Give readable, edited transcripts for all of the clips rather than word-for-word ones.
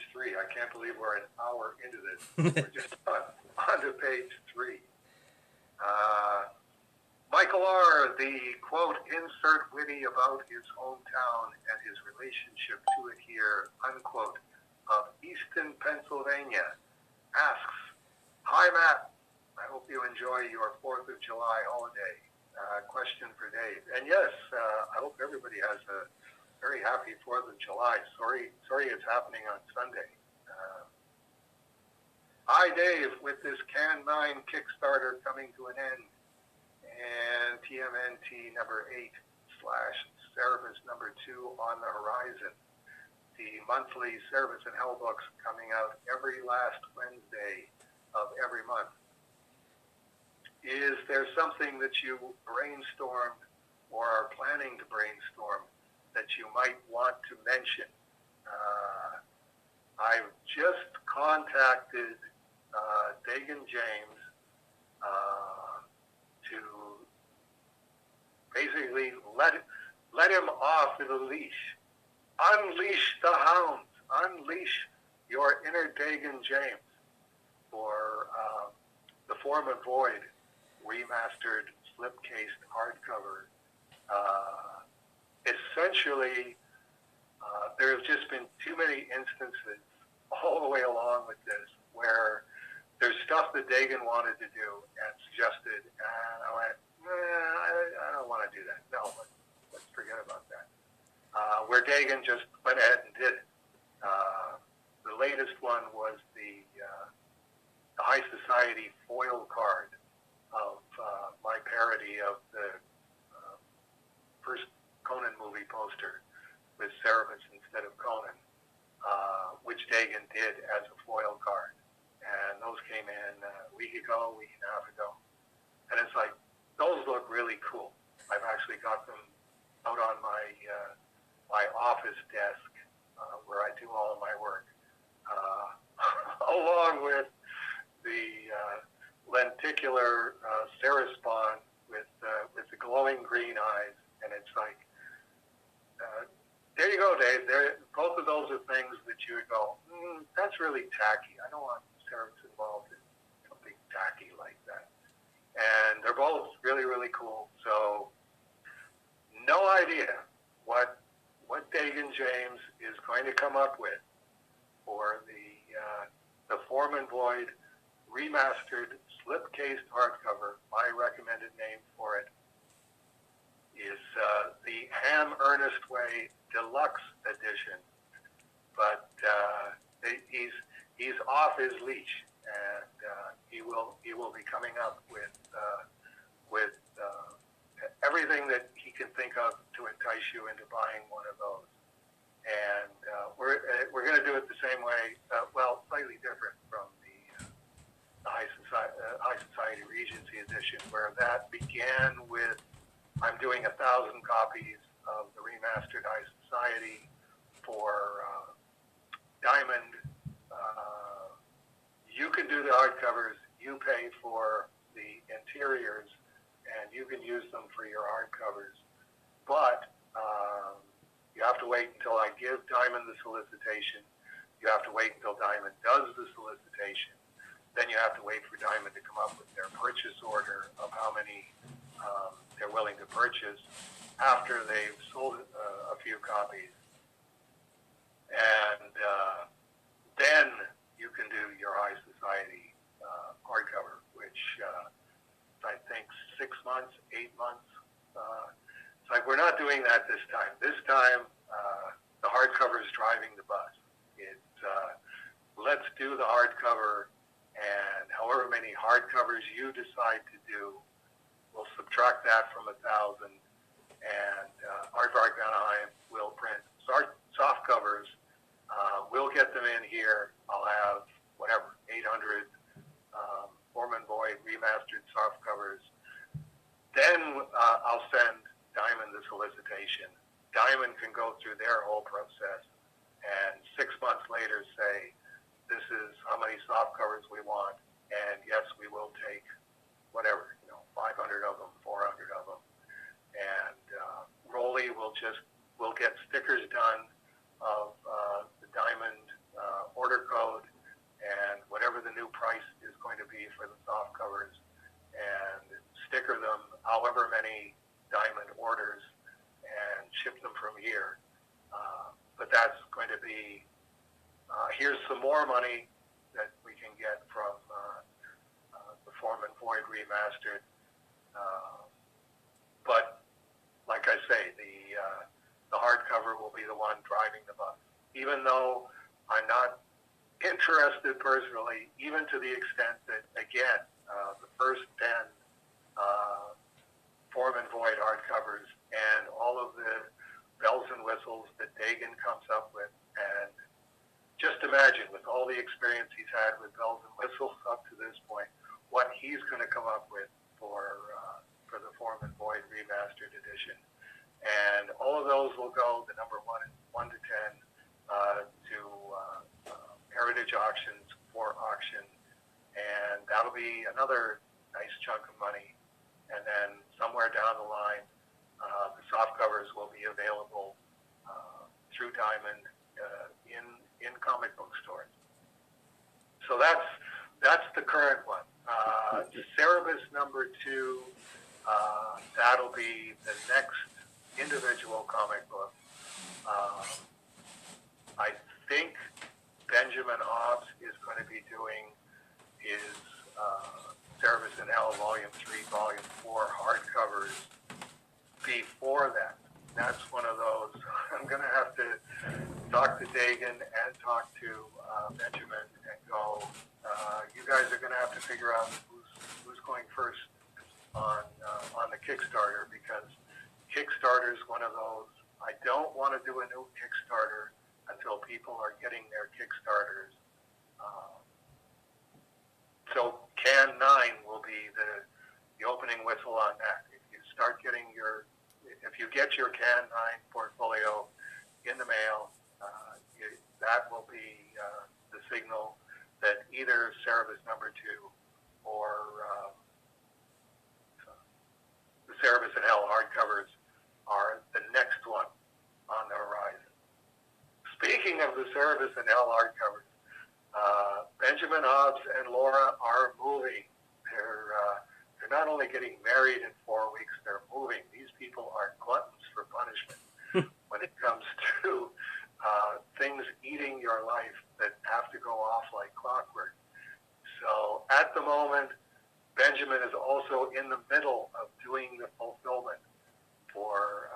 page 3. I can't believe we're an hour into this. We're just on to page 3. Michael R., the quote, insert witty about his hometown and his relationship to it here, unquote, of Easton, Pennsylvania, asks, hi, Matt. I hope you enjoy your 4th of July holiday. Question for Dave. And yes, I hope everybody has a very happy 4th of July. Sorry it's happening on Sunday. Hi, Dave. With this Can 9 Kickstarter coming to an end, and TMNT number 8 / Cerebus number 2 on the horizon. The monthly Cerebus and Hell books coming out every last Wednesday of every month. Is there something that you brainstormed or are planning to brainstorm that you might want to mention? I've just contacted Dagan James to basically let him off the leash. Unleash the hounds. Unleash your inner Dagan James for the Form of Void remastered slipcased hardcover. Essentially, there's just been too many instances all the way along with this where there's stuff that Dagan wanted to do and suggested, and I went, I don't want to do that. No, let's forget about that. Where Dagan just went ahead and did it. The latest one was the High Society foil card of my parody of the first Conan movie poster with Cerebus instead of Conan, which Dagan did as a foil card. And those came in a week and a half ago. And it's like, those look really cool. I've actually got them out on my my office desk where I do all of my work, along with the lenticular Cerebus with the glowing green eyes. And it's like, there you go, Dave. Both of those are things that you would go, that's really tacky. I don't want Cerebus involved in something tacky like that. And they're both really, really cool. So, no idea what Dagan James is going to come up with for the Form and Void remastered slipcased hardcover. My recommended name for it is the Ham Ernest Way Deluxe Edition. But he's off his leash, and he will be coming up with everything that he can think of to entice you into buying one of those. And we're going to do it the same way, slightly different from the High Society Regency Edition, where that began with, I'm doing 1,000 copies of the remastered High Society for Diamond. You can do the hardcovers, you pay for the interiors, and you can use them for your hardcovers. But you have to wait until I give Diamond the solicitation. You have to wait until Diamond does the solicitation. Then you have to wait for Diamond to come up with their purchase order of how many they're willing to purchase after they've sold a few copies. And then you can do your High Society hardcover, which I think 6 months, 8 months. It's like, we're not doing that this time. This time, the hardcover is driving the bus. It's let's do the hardcover, and however many hardcovers you decide to do, we'll subtract that from 1,000, and Aardvark Anaheim will print soft covers. We'll get them in here. I'll have, 800 Form and Void remastered soft covers. Then I'll send Diamond the solicitation. Diamond can go through their whole process, and 6 months later say, this is how many soft covers we want, and yes, we will take 500 of them, 400 of them. And Rolly will get stickers done of the Diamond here's some more money that we can get from the Foreman Void Remastered. But like I say, the hardcover will be the one driving the bus. Even though I'm not interested personally, even to the extent that, again, the first 10 Foreman Void hardcovers and all of the bells and whistles that Dagan comes up with, and just imagine, with all the experience he's had with bells and whistles up to this point, what he's going to come up with for the Foreman Void Remastered Edition. And all of those will go, the number 1 to 10, to Heritage Auctions for auction. And that'll be another nice chunk of money. And then somewhere down the line, the soft covers will be available through Diamond in comic book stores. So that's the current one. Cerebus number 2, that'll be the next individual comic book. I think Benjamin Hobbs is going to be doing his Cerebus in Hell Volume 3, Volume 4 hardcovers before that. That's one of those. I'm going to have to talk to Dagan and talk to Benjamin and go, you guys are going to have to figure out who's going first on the Kickstarter, because Kickstarter is one of those. I don't want to do a new Kickstarter until people are getting their Kickstarters. So Can 9 will be the opening whistle on that. If you get your Can 9 portfolio in the mail, that will be the signal that either Cerebus number 2 or the Cerebus in Hell hardcovers are the next one on the horizon. Speaking of the Cerebus in Hell hardcovers, Benjamin Hobbs and Laura are moving. They're not only getting married in 4 weeks, they're moving. These people are gluttons for punishment when it comes to things eating your life that have to go off like clockwork. So at the moment, Benjamin is also in the middle of doing the fulfillment for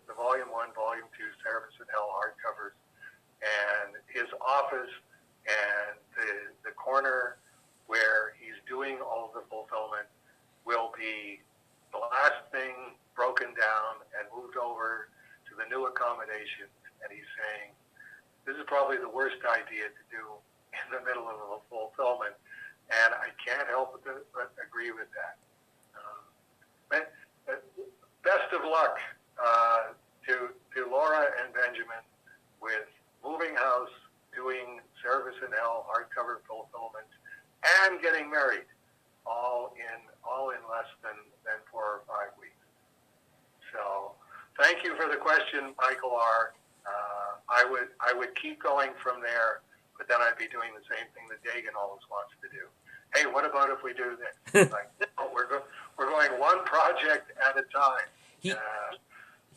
the Volume 1, Volume 2 Cerebus in Hell hardcovers. And his office and the corner where he's doing all the fulfillment will be the last thing broken down and moved over to the new accommodations. And he's saying, this is probably the worst idea to do in the middle of a fulfillment. And I can't help but agree with that. Best of luck to Laura and Benjamin with moving house, doing Cerebus in Hell hardcover fulfillment, and getting married, all in less than 4 or 5 weeks. So, thank you for the question, Michael R. I would keep going from there, but then I'd be doing the same thing that Dagan always wants to do. Hey, what about if we do this? Like, no, we're going one project at a time.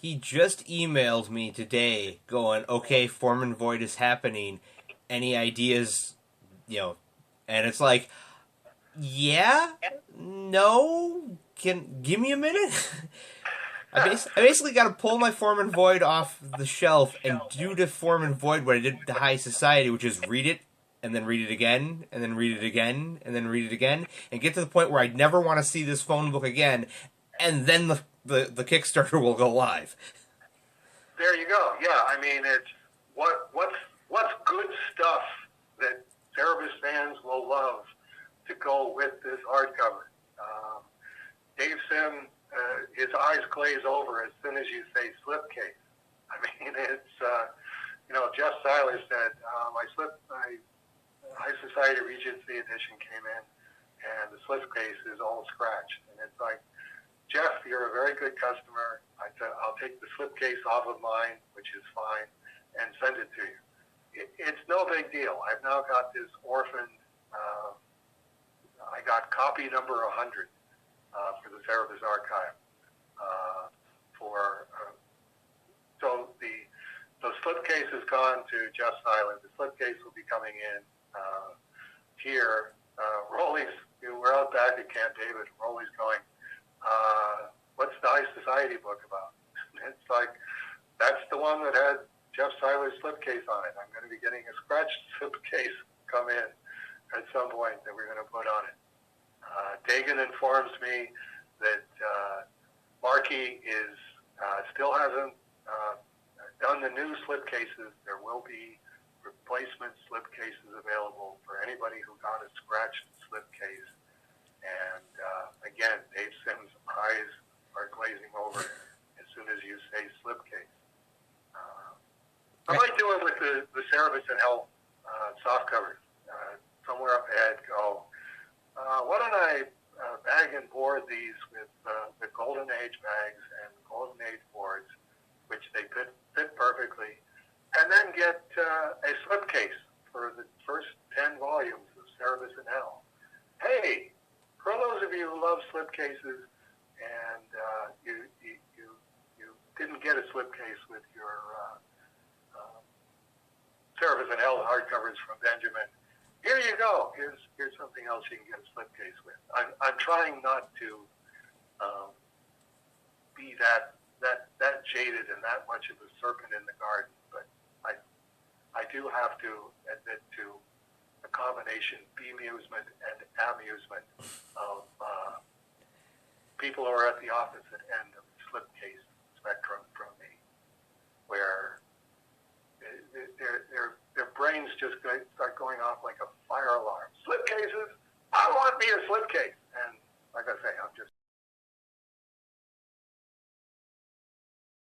He just emailed me today going, okay, Foreman Void is happening. Any ideas? And it's like, yeah, no, give me a minute. I basically got to pull my Foreman Void off the shelf and do the Foreman Void what I did to High Society, which is read it, and then read it again, and then read it again, and then read it again, and get to the point where I'd never want to see this phone book again, and then the Kickstarter will go live. There you go. Yeah, I mean, it's what's good stuff that Cerebus fans will love to go with this hardcover. Dave Sim, his eyes glaze over as soon as you say slipcase. I mean, it's Jeff Seiler said my High Society Regency edition came in, and the slipcase is all scratched, and it's like, Jeff, you're a very good customer. I'll take the slipcase off of mine, which is fine, and send it to you. It's no big deal. I've now got this orphaned. I got copy number 100 for the Cerebus archive. So the slipcase slipcase has gone to Jeff Seiler. The slipcase will be coming in here. Rolly's, we're out back at Camp David. Rolly's going, what's the High Society book about? It's like, that's the one that had Jeff Seiler's slipcase on it. I'm going to be getting a scratched slipcase come in at some point that we're going to put on it. Dagan informs me that Markey is still hasn't done the new slipcases. There will be replacement slipcases available for anybody who got a scratched slipcase. And again, Dave Sims' eyes are glazing over as soon as you say slipcase. I might do it with the Cerebus and Health soft covers. Somewhere up ahead, go, why don't I bag and board these with the Golden Age bags and Golden Age boards, which they fit perfectly, and then get a slipcase for the first 10 volumes of Cerebus and Hell. Hey, for those of you who love slipcases and you didn't get a slipcase with your Cerebus and Hell hardcovers from Benjamin, here you go. Here's something else you can get a slipcase with. I'm trying not to be that jaded and that much of a serpent in the garden, but I do have to admit to a combination bemusement and amusement of people who are at the opposite end of the slipcase spectrum from me, where their brains just